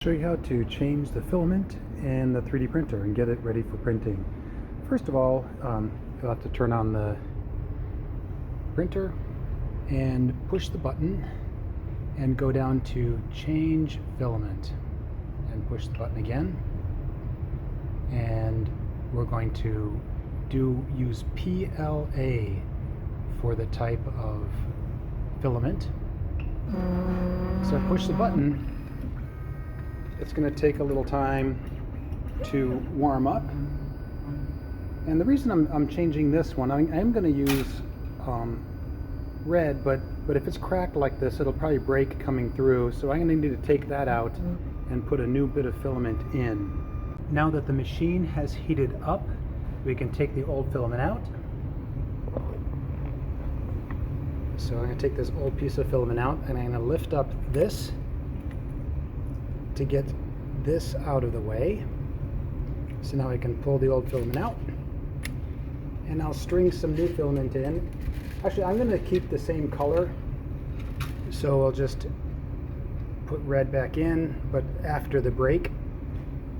Show you how to change the filament in the 3D printer and get it ready for printing. First of all, you'll have to turn on the printer and push the button and go down to change filament and push the button again, and we're going to use PLA for the type of filament. So I push the button. It's going to take a little time to warm up, and the reason I'm changing this one, I'm going to use red, but if it's cracked like this, it'll probably break coming through, so I'm going to need to take that out and put a new bit of filament in. Now that the machine has heated up, we can take the old filament out. So I'm going to take this old piece of filament out, and I'm going to lift up this to get this out of the way. So now I can pull the old filament out, and I'll string some new filament in. Actually, I'm going to keep the same color, so I'll just put red back in, but after the break.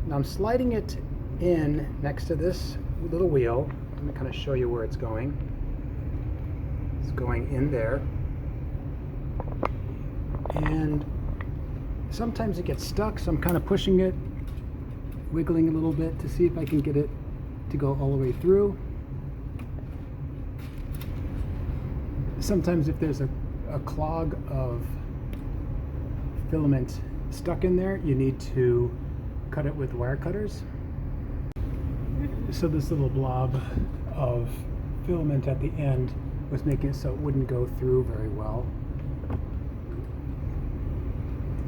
Now I'm sliding it in next to this little wheel. I'm going to kind of show you where it's going. It's going in there, and sometimes it gets stuck, so I'm kind of pushing it, wiggling a little bit to see if I can get it to go all the way through. Sometimes if there's a clog of filament stuck in there, you need to cut it with wire cutters. So this little blob of filament at the end was making it so it wouldn't go through very well.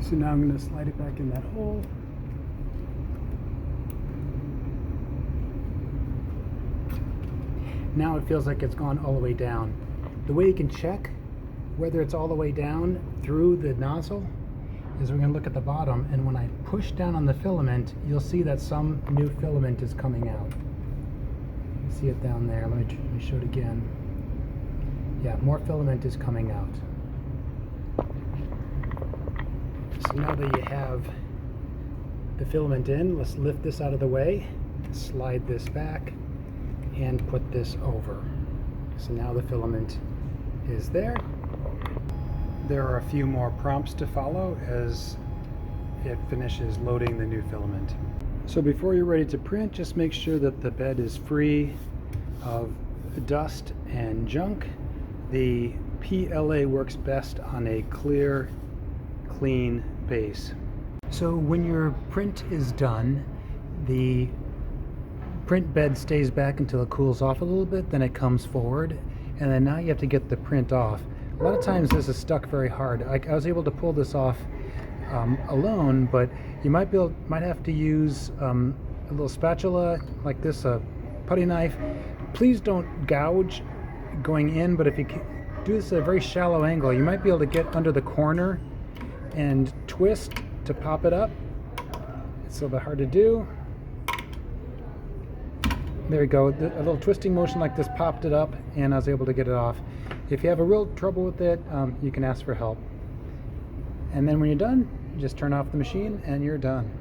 So now I'm going to slide it back in that hole. Now it feels like it's gone all the way down. The way you can check whether it's all the way down through the nozzle is we're going to look at the bottom, and when I push down on the filament, you'll see that some new filament is coming out. You see it down there. Let me show it again. Yeah, more filament is coming out. So now that you have the filament in, let's lift this out of the way, slide this back, and put this over. So now the filament is there. There are a few more prompts to follow as it finishes loading the new filament. So before you're ready to print, just make sure that the bed is free of dust and junk. The PLA works best on a clear, clean base. So when your print is done, the print bed stays back until it cools off a little bit, then it comes forward, and then now you have to get the print off. A lot of times this is stuck very hard. I was able to pull this off alone, but you might have to use a little spatula like this, a putty knife. Please don't gouge going in, but if you do this at a very shallow angle, you might be able to get under the corner and twist to pop it up. It's a little bit hard to do. There we go. A little twisting motion like this popped it up, and I was able to get it off. If you have a real trouble with it, you can ask for help. And then when you're done, just turn off the machine and you're done.